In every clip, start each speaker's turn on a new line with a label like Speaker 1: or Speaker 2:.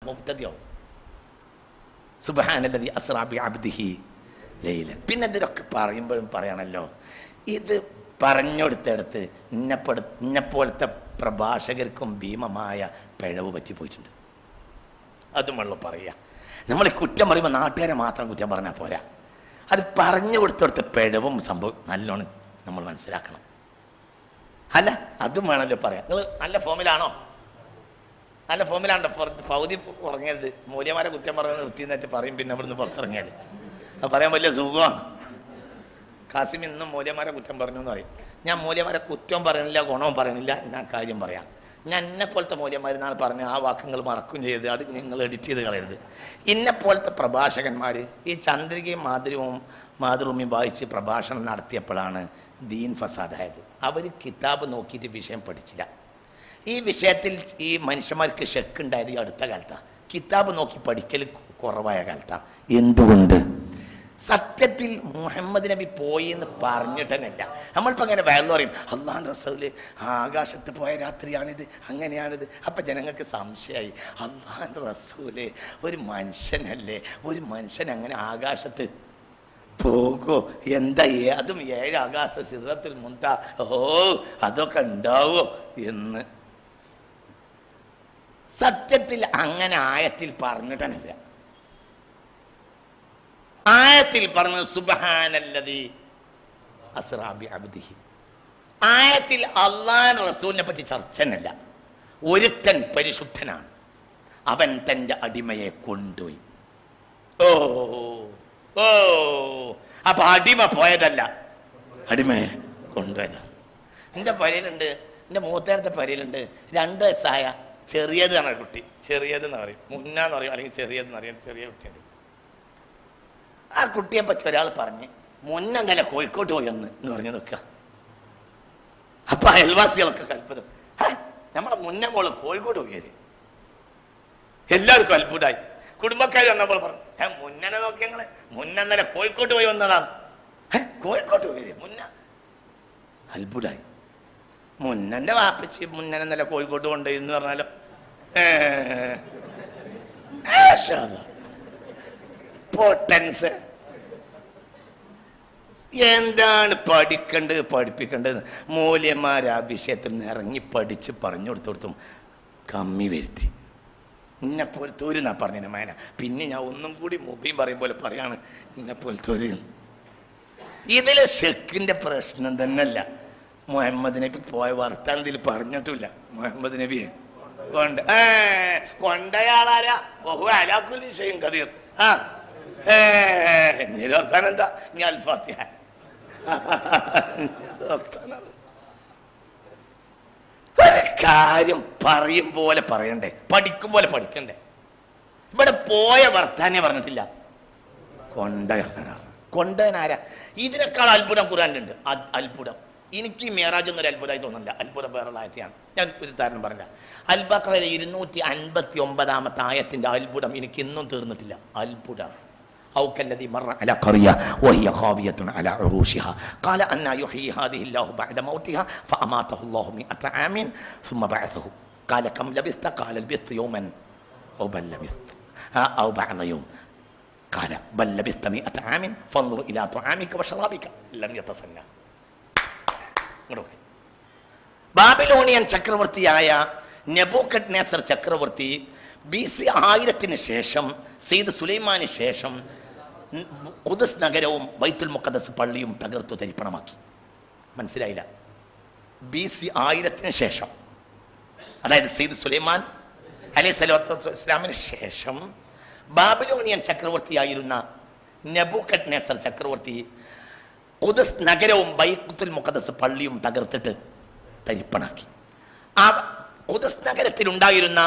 Speaker 1: മുബ്തദിയാവും. സുബ്ഹാനല്ലദി അസ്റാ ബിഅബ്ദിഹി ലൈലൻ. പിന്നെ ഇതിലൊക്കെ പറയുമ്പോഴും പറയണല്ലോ, ഇത് പറഞ്ഞെടുത്തെടുത്ത് ഇന്നെപ്പോലത്തെ പ്രഭാഷകർക്കും ഭീമമായ പിഴവ് പറ്റിപ്പോയിട്ടുണ്ട്. അതുമുള്ള പറയുക. നമ്മൾ കുറ്റം പറയുമ്പോൾ നാട്ടുകാരെ മാത്രം കുറ്റം പറഞ്ഞാൽ പോരാ, അത് പറഞ്ഞു കൊടുത്തെടുത്ത പിഴവും സംഭവം നല്ലോണം നമ്മൾ മനസ്സിലാക്കണം. അല്ല അതും വേണമല്ലോ പറയാം. നിങ്ങൾ നല്ല ഫോമിലാണോ? നല്ല ഫോമിലാണ്ടോ? പൗതി ഉറങ്ങരുത്. മൂല്യമാരെ കുറ്റം പറഞ്ഞ് നിർത്തിയെന്നിട്ട് പറയും, പിന്നെ ഇവിടുന്ന് പുറത്തിറങ്ങിയാൽ അത് പറയാൻ വലിയ സുഖമാണ്. കാസിം ഇന്നും മൂല്യമാരെ കുറ്റം പറഞ്ഞു എന്ന് പറയും. ഞാൻ മൂല്യമാരെ കുറ്റം പറയണില്ല, ഗുണവും പറയണില്ല, ഞാൻ കാര്യം പറയാം. ഞാൻ എന്നെപ്പോലത്തെ മൂല്യന്മാരെന്നാണ് പറഞ്ഞ ആ വാക്കുകൾ മറക്കും ചെയ്ത് അത് നിങ്ങൾ എഡിറ്റ് ചെയ്ത് കളയരുത്. ഇന്നെപ്പോലത്തെ പ്രഭാഷകന്മാർ ഈ ചന്ദ്രികയും മാതൃഭൂമിയും വായിച്ച് പ്രഭാഷണം നടത്തിയപ്പോഴാണ് ദീൻ ഫസാദായത്. അവർ കിതാബ് നോക്കിയിട്ട് വിഷയം പഠിച്ചില്ല. ഈ വിഷയത്തിൽ ഈ മനുഷ്യന്മാർക്ക് ഷെക്കുണ്ടായത് ഈ അടുത്ത കാലത്താണ്. കിതാബ് നോക്കി പഠിക്കൽ കുറവായ കാലത്താണ്. എന്തുകൊണ്ട്? സത്യത്തിൽ മുഹമ്മദ് നബി പോയി എന്ന് പറഞ്ഞിട്ടല്ല. നമ്മളിപ്പോൾ അങ്ങനെ വയറു പറയും, അള്ളാഹുവിൻ്റെ റസൂല് ആകാശത്ത് പോയ രാത്രിയാണിത്, അങ്ങനെയാണിത്. അപ്പം ജനങ്ങൾക്ക് സംശയമായി, അള്ളാഹുവിൻ്റെ റസൂല് ഒരു മനുഷ്യനല്ലേ, ഒരു മനുഷ്യൻ അങ്ങനെ ആകാശത്ത് പോകോ? എന്താ അതും 7 ആകാശ സിദ്റത്തുൽ മുൻതഹ, അതൊക്കെ ഉണ്ടാവോ എന്ന് സത്യത്തിൽ അങ്ങനെ ആയത്തിൽ പറഞ്ഞിട്ടല്ല. ആയത്തിൽ പറഞ്ഞ സുബ്ഹാനല്ലദി അസ്റാ ബിഅബ്ദിഹി. ആയത്തിൽ അല്ലാഹുവിന്റെ റസൂലിനെ പറ്റി ചർച്ചനല്ല. ഒരുത്തൻ പരിശുദ്ധനാണ്, അവൻ തൻ്റെ അടിമയെ കൊണ്ടുപോയി. ഓ ഓ അപ്പൊ അടിമ പോയതല്ല, അടിമയെ കൊണ്ടുപോയതാണ്. എൻ്റെ പരയിലുണ്ട്, എൻ്റെ മൂത്തേടത്തെ പരയിലുണ്ട് 2 വയസ്സായ ചെറിയതാണ് കുട്ടി. ചെറിയതെന്ന് പറയും, മുന്നാന്ന് പറയും, അല്ലെങ്കിൽ ചെറിയതെന്ന് അറിയാം. ചെറിയ കുട്ടിയുണ്ട്. ആ കുട്ടിയെ പറ്റി ഒരാൾ പറഞ്ഞ് മുന്നങ്ങനെ കോഴിക്കോട്ട് പോയി എന്ന് പറഞ്ഞു നിൽക്കുക. അപ്പൊ അയൽവാസികളൊക്കെ കൽപ്പന, നമ്മളെ മുന്നേ മോള് കോഴിക്കോട്ട് പോയി. എല്ലാവർക്കും അത്ഭുതമായി. കുടുംബക്കാർ വന്നപ്പോൾ പറഞ്ഞു, മുന്നനെ നോക്കി ഞങ്ങള് മുന്നന്നലെ കോഴിക്കോട്ട് പോയി വന്നതാണ്. കോഴിക്കോട്ട് പോയി മുന്ന. അത്ഭുതമായി. മുന്നന്റെ വാപ്പിച്ച് മുന്നനെ കോഴിക്കോട്ട് കൊണ്ടുപോയി എന്ന് പറഞ്ഞാലോ. പൊട്ടൻസ്. എന്താണ് പഠിക്കേണ്ടത്, പഠിപ്പിക്കേണ്ടത്? മൂല്യന്മാർ ആ വിഷയത്തിൽ നിന്ന് ഇറങ്ങി പഠിച്ച് പറഞ്ഞു കൊടുത്തോടത്തും കമ്മി വരുത്തി. ഇന്നെപ്പോലത്തെ ഒരു എന്നാ പറഞ്ഞ മേന. പിന്നെ ഞാൻ ഒന്നും കൂടി മുബീൻ പറയും പോലെ പറയാണ്, ഇന്നെപ്പോലത്തെ ഒരു. ഇതിലെ ഷെക്കിന്റെ പ്രശ്നം തന്നെയല്ല. മുഹമ്മദ് നബി പോയ വർത്താനത്തിൽ പറഞ്ഞിട്ടില്ല. മുഹമ്മദ് നബിയെ കൊണ്ടയാളാരാ? ബഹു അലാക്കുലി ചെയ്യും കദീർ. വർത്താനം എന്താ? ഞാൻ അൽഫാത്തിഹ. ഒരു കാര്യം പറയും പോലെ പറയണ്ടേ, പഠിക്കും പോലെ പഠിക്കണ്ടേ. ഇവിടെ പോയ വർത്താനെ പറഞ്ഞിട്ടില്ല, കൊണ്ടവനാരാ? ഇതിനേക്കാൾ അത്ഭുതം ഖുർആനിലുണ്ട്. അത്ഭുതം എനിക്ക് മേറാജ് എന്നൊരു അത്ഭുതമായി തോന്നുന്നില്ല. അത്ഭുതം വേറുള്ള ആയത്തെയാണ്. ഞാൻ ഒരു താരം പറഞ്ഞ അൽ ബഖറയിലെ 259 ആയത്തിന്റെ അത്ഭുതം എനിക്ക് ഇന്നും തീർന്നിട്ടില്ല. അത്ഭുതം. أو كالذي مر على قرية وهي خاوية على عروشها قال أن يحيي هذه الله بعد موتها فأماته الله 100 عام ثم بعثه قال كم لبثت قال لبثت يوما أو بل لبثت أو بعض يوم قال بل لبثت 100 عام فانظر إلى طعامك وشرابك لم يتصنع. ബാബിലോണിയൻ ചക്രവർത്തിയായ നെബൂഖദ്നേസർ ചക്രവർത്തി BC 1000 ശേഷം സയ്യിദ് സുലൈമാന് ശേഷം ഖുദ്സ് നഗരവും ബൈത്തുൽ മുഖദ്ദസ് പള്ളിയും തകർത്തു തരിപ്പണമാക്കി. മനസ്സിലായില്ല? BC 1000 ശേഷം, അതായത് സയ്യിദ് സുലൈമാൻ അലൈഹിസ്സലാത്തു വസ്സലാമിന് ശേഷം ബാബിലോണിയൻ ചക്രവർത്തിയായിരുന്ന നെബൂഖദ്നേസർ ചക്രവർത്തി ഖുദ്സ് നഗരവും ബൈത്തുൽ മുഖദ്ദസ് പള്ളിയും തകർത്തിട്ട് തരിപ്പണാക്കി. ആ ഖുദ്സ് നഗരത്തിലുണ്ടായിരുന്ന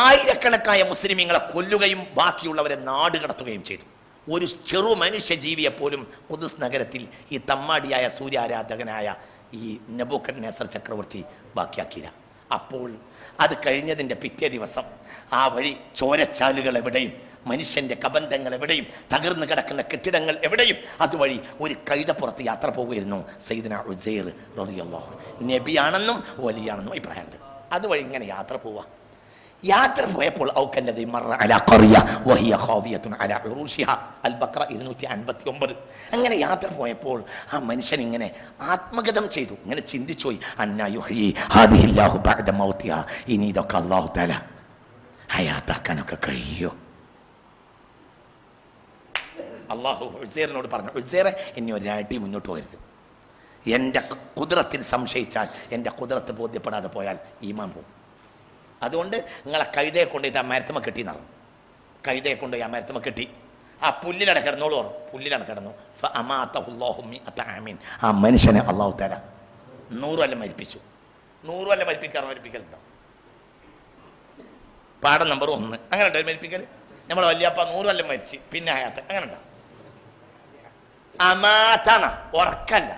Speaker 1: ആയിരക്കണക്കായ മുസ്ലിമീങ്ങളെ കൊല്ലുകയും ബാക്കിയുള്ളവരെ നാട് കടത്തുകയും ചെയ്തു. ഒരു ചെറു മനുഷ്യജീവിയെ പോലും ഖുദ്സ് നഗരത്തിൽ ഈ തമ്മാടിയായ സൂര്യാരാധകനായ ഈ നെബൂഖദ്നേസർ ചക്രവർത്തി ബാക്കിയാക്കിയില്ല. അപ്പോൾ അത് കഴിഞ്ഞതിൻ്റെ പിറ്റേ ദിവസം ആ വഴി ചോരച്ചാലുകൾ എവിടെയും, മനുഷ്യന്റെ കബന്ധങ്ങൾ എവിടെയും, തകർന്നു കിടക്കുന്ന കെട്ടിടങ്ങൾ എവിടെയും, അതുവഴി ഒരു കഴുതപ്പുറത്ത് യാത്ര പോകുമായിരുന്നു സയ്യിദ്ന ഉസൈർ റളിയല്ലാഹു അൻഹു. നബിയാണെന്നും വലിയാണെന്നും അഭിപ്രായമുണ്ട്. അതുവഴി ഇങ്ങനെ യാത്ര പോവാ. യാത്ര പോയപ്പോൾ ഔക്കല്ലദീ മറ അലാ ഖറിയ വഹിയ ഖാവിയത്തുൻ അലാ ഉറൂഷിഹ അൽ-ബഖറ 259. അങ്ങനെ യാത്ര പോയപ്പോൾ ആ മനുഷ്യൻ ഇങ്ങനെ ആത്മഗതം ചെയ്തു, ഇങ്ങനെ ചിന്തിച്ചു പോയി, അന്നാ യുഹ്യി ഹാദിഹില്ലാഹു ബഅദ മൗതിഹ, ഇനി ഇതൊക്കെ അല്ലാഹു തആല ഹയാത്താക്കാനൊക്കെ കഴിയോ? അള്ളാഹു ഉസൈറിനോട് പറഞ്ഞു, ഉസൈറെ ഇനി ഒരാട്ടി മുന്നോട്ട് പോകരുത്. എൻ്റെ ഖുദ്റത്തിൽ സംശയിച്ചാൽ, എൻ്റെ ഖുദ്റത്ത് ബോധ്യപ്പെടാതെ പോയാൽ ഈമാൻ പോകും. അതുകൊണ്ട് നിങ്ങളെ കഴുതയെ കൊണ്ടുപോയിട്ട് ആ മരത്തുമ്മ കെട്ടി നടന്നു. കഴുതയെ കൊണ്ടുപോയി ആ മരത്തുമ്മ കെട്ടി ആ പുല്ലിലട കിടന്നോളൂ പറഞ്ഞു. പുല്ലിലാണ് കിടന്നു. ആ മനുഷ്യനെ അള്ളാഹു തആല 100 കൊല്ലം മരിപ്പിച്ചു. 100 കൊല്ലം മരിപ്പിക്കലുണ്ടോ? പാഠം നമ്പർ 1 അങ്ങനെ ഉണ്ടോ മരിപ്പിക്കൽ? നമ്മളെ വല്യപ്പ 100 കൊല്ലം മരിച്ച് പിന്നെ ഹയാത്ത് അങ്ങനെ ഉണ്ടോ? അമാത്താണ്, ഉറക്കല്ല.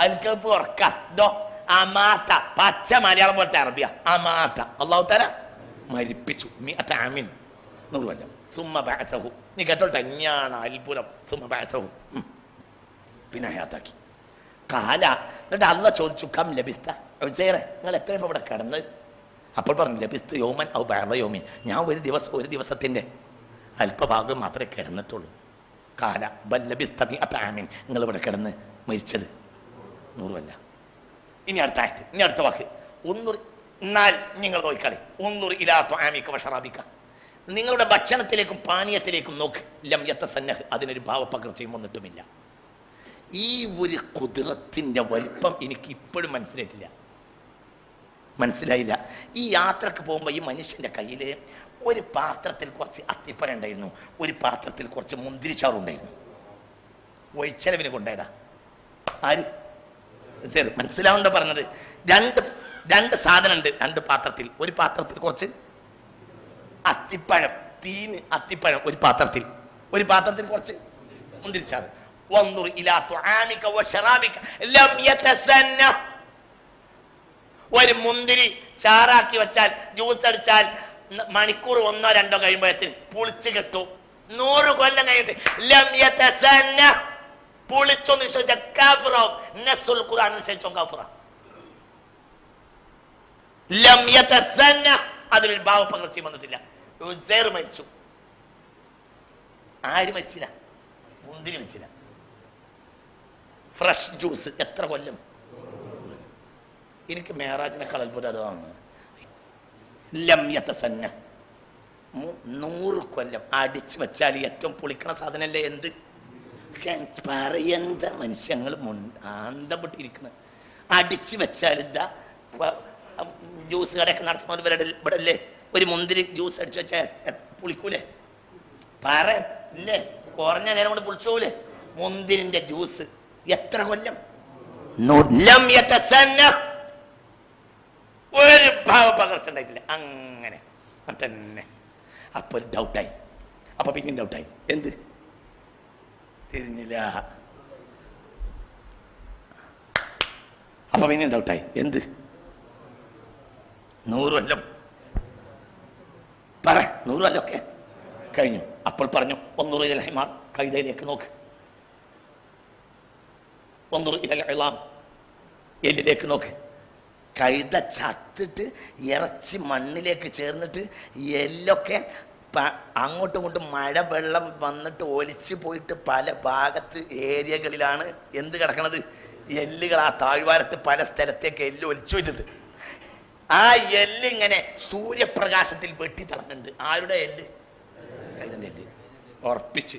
Speaker 1: അൽക്കഫ് ഉറക്ക ഇതോ അമാത്ത, പച്ച മലയാളം പോലത്തെ അറബിയ. അമാത്ത അല്ലാഹു തആല മരിപ്പിച്ചു 100 കൊല്ലം. സുമ്മ ബഅസഹു, നീ കേട്ടോട്ടെ, ഞാണ് അത്ഭുതം. സുമ്മ ബഅസഹു, പിന്നെ ഹയാത്താക്കി. കാല, എന്നിട്ട് അല്ലാഹ് ചോദിച്ചു, കം ലബിസ്ത ഉസൈറെ, നിങ്ങൾ എത്ര ഇവിടെ കിടന്നത്? അപ്പോൾ പറഞ്ഞു, ലബിസ്തു യൗമൻ ഔ ബഅദ യൗമിൻ, ഞാൻ ഒരു ദിവസത്തിൻ്റെ അല്പഭാഗം മാത്രമേ കിടന്നിട്ടുള്ളൂ. കാല ബൽ ലബിസ്ത മിഅത ആമിൻ, നിങ്ങൾ ഇവിടെ കിടന്ന് മരിച്ചത് 100 കൊല്ലം. ഇനി അടുത്ത ആയത്ത്, ഇനി അടുത്ത വാക്ക്, എന്നാൽ നിങ്ങൾ നോക്കിക്കളി, ഇലാ തുആമിക വശറാബിക, നിങ്ങളുടെ ഭക്ഷണത്തിലേക്കും പാനീയത്തിലേക്കും നോക്ക്. ലം യതസന്നഹ്, അതിനൊരു ഭാവപകർച്ചയും വന്നിട്ടുമില്ല. ഈ ഒരു ഖുദ്റത്തിന്റെ വലിപ്പം എനിക്ക് ഇപ്പോഴും മനസ്സിലായില്ല. ഈ യാത്രക്ക് പോകുമ്പോൾ ഈ മനുഷ്യന്റെ കയ്യിൽ ഒരു പാത്രത്തിൽ കുറച്ച് അത്തിപ്പഴം ഉണ്ടായിരുന്നു, ഒരു പാത്രത്തിൽ കുറച്ച് മുന്തിരിച്ചാറുണ്ടായിരുന്നു. വഴിച്ചെലവിന് കൊണ്ടേടാ ആര്? ശരി, മനസ്സിലാവുണ്ടോ പറഞ്ഞത്? രണ്ട് സാധനം ഉണ്ട് 2 പാത്രത്തിൽ. ഒരു പാത്രത്തിൽ കുറച്ച് അത്തിപ്പഴം, അത്തിപ്പഴം ഒരു പാത്രത്തിൽ, ഒരു പാത്രത്തിൽ കുറച്ച് മുന്തിരിച്ചാറ്. വൻദുർ ഇലാ തുആമിക വശറാബിക ലം യതസന്ന, ഒരു മുന്തിരി ചാറാക്കി വെച്ചാൽ, ജ്യൂസ് അടിച്ചാൽ മണിക്കൂർ 1-2 കഴിയുമ്പോഴത്തേന് പുളിച്ച് കിട്ടും. 100 കൊല്ലം കഴിഞ്ഞിട്ട് ലം യതസന്ന, പുളിച്ചൊന്ന് വിശ്വസിച്ച കാഫിറാവും. നസ്സുൽ ഖുർആൻ അനുസരിച്ചോ കാഫിറ. ലം യതസന്ന, അതിലൊരു ഭാവപകർച്ചയും വന്നിട്ടില്ല. ഉസൈർ മരിച്ചു. ആര് മരിച്ചില്ല? മുന്തിരി മരിച്ചില്ല. ഫ്രഷ് ജ്യൂസ് എത്ര കൊല്ലം? എനിക്ക് മേറാജിനേക്കാൾ അത്ഭുതമാണ്. ലം യതസന്ന, 100 കൊല്ലം അടിച്ചു വെച്ചാൽ ഏറ്റവും പൊളിക്കണ സാധനല്ലേ എന്ത്? പറയെന്താ മനുഷ്യങ്ങൾ ആന്തം പൊട്ടിയിരിക്കുന്നത്. അടിച്ചു വെച്ചാൽ എന്താ? ജ്യൂസ് കടയൊക്കെ നടത്തുന്നവർ ഇവിടെ അല്ലേ, ഒരു മുന്തിരി ജ്യൂസ് അടിച്ചു വെച്ചാൽ പുളിക്കൂലേ? ഇല്ലേ, കുറഞ്ഞ നേരം കൊണ്ട് പുളിച്ചോലേ? മുന്തിരിന്റെ ജ്യൂസ് എത്ര കൊല്ലം? ലം യതസന്ന, ഒരു ഭാവപകർച്ച ഉണ്ടായിട്ടില്ല. അങ്ങനെ തന്നെ. അപ്പൊ ഡൗട്ടായി. അപ്പൊ പിന്നെയും ഡൗട്ടായി. എന്ത്? തിരിഞ്ഞില്ല. അപ്പൊ പിന്നെയും ഡൗട്ടായി. എന്ത്? 100 കൊല്ലം 100 കൊല്ലം ഒക്കെ കഴിഞ്ഞു. അപ്പോൾ പറഞ്ഞു, വൻദുർ ഇലൽ ഹിമാർ, കഴുതയിലേക്ക് നോക്ക്. വൻദുർ ഇലൽ ഇളാം, എല്ലിലേക്ക് നോക്ക്. കഴുത ചത്തിട്ട് ഇറച്ചി മണ്ണിലേക്ക് ചേർന്നിട്ട് എല്ലൊക്കെ അങ്ങോട്ടും ഇങ്ങോട്ടും മഴ വെള്ളം വന്നിട്ട് ഒലിച്ചു പോയിട്ട് പല ഭാഗത്ത് ഏരിയകളിലാണ് എന്ത് കിടക്കണത്? എല്ലുകൾ. ആ താഴ്വാരത്ത് പല സ്ഥലത്തേക്ക് എല്ല് ഒലിച്ചു പോയിട്ടുണ്ട്. ആ എല്ല് ഇങ്ങനെ സൂര്യപ്രകാശത്തിൽ വെട്ടി തിളങ്ങുന്നുണ്ട്. ആരുടെ എല്ല്? കഴുതന്റെ എല്ല്. ഉറപ്പിച്ച്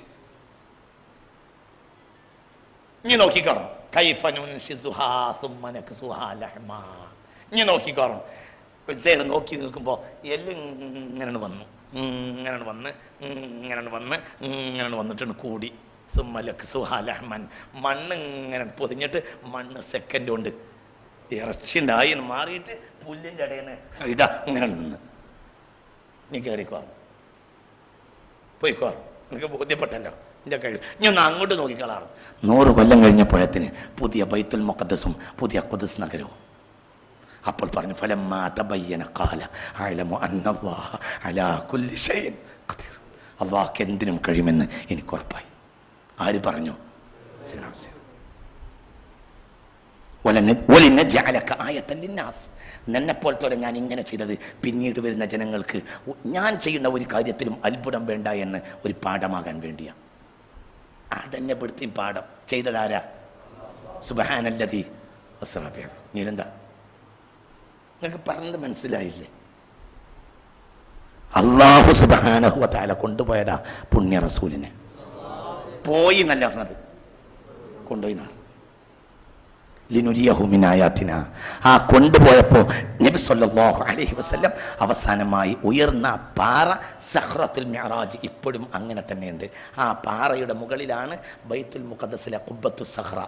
Speaker 1: ഇനി നോക്കിക്കോണം. ഇനി നോക്കിക്കോണം. നോക്കി നിൽക്കുമ്പോ എല്ല് ഇങ്ങനെ വന്നിട്ടാണ് കൂടി. മണ്ണ് ഇങ്ങനെ പൊതിഞ്ഞിട്ട് മണ്ണ് സെക്കൻഡ് കൊണ്ട് ഇറച്ചിണ്ടായി മാറിയിട്ട് പുല്ലിൻ്റെ ഇടയിൽ നിന്ന് ഇങ്ങനെ നിന്ന്. നീ കയറിക്കോറും, പോയിക്കോറും, എനിക്ക് ബോധ്യപ്പെട്ടല്ലോ എൻ്റെ കഴിവ്. ഞാൻ ഒന്ന് അങ്ങോട്ട് നോക്കിക്കളാറും. 100 കൊല്ലം കഴിഞ്ഞപ്പോഴത്തിന് പുതിയ ബൈത്തുൽ മുഖദ്ദസും പുതിയ ഖുദ്സ് നഗരവും. അപ്പോൾ പറഞ്ഞു, ഫലമ്മാ തബയ്യന ഖാല അഅലമു അന്നല്ലാഹ അലാ കുല്ലി ഷൈഇൻ ഖദീർ, അല്ലാഹുക്ക് എന്തിനും കഴിയുമെന്ന് എനിക്ക് ഉറപ്പായി. ആര് പറഞ്ഞു? നിന്നെപ്പോലത്തോടെ ഞാൻ ഇങ്ങനെ ചെയ്തത് പിന്നീട് വരുന്ന ജനങ്ങൾക്ക് ഞാൻ ചെയ്യുന്ന ഒരു കാര്യത്തിലും അത്ഭുതം വേണ്ട എന്ന് ഒരു പാഠമാകാൻ വേണ്ടിയാണ്. അതെന്നെ പെടുത്തിയും പാഠം ചെയ്തതാരാ? സുബ്ഹാനല്ലദീ അസ്റാ ബിഅബ്ദിഹി. നീലെന്താ നിങ്ങൾക്ക് പറഞ്ഞത് മനസ്സിലായില്ലേ? അല്ലാഹു സുബ്ഹാനഹു വ തആല കൊണ്ടുപോയതാ പുണ്യ റസൂലിനെ. പോയി എന്നല്ല പറഞ്ഞത്, കൊണ്ടുപോയി. ലിനുരിയഹു മിൻ ആയാതിന. ആ കൊണ്ടുപോയപ്പോൾ നബി സല്ലല്ലാഹു അലൈഹി വസല്ലം അവസാനമായി ഉയർന്ന പാറ സഖ്റത്തുൽ മിഅ്റാജ് ഇപ്പോഴും അങ്ങനെ തന്നെയുണ്ട്. ആ പാറയുടെ മുകളിലാണ് ബൈത്തുൽ മുഖദ്ദസിലെ ഖുബ്ബത്തുസ് സഖ്റ.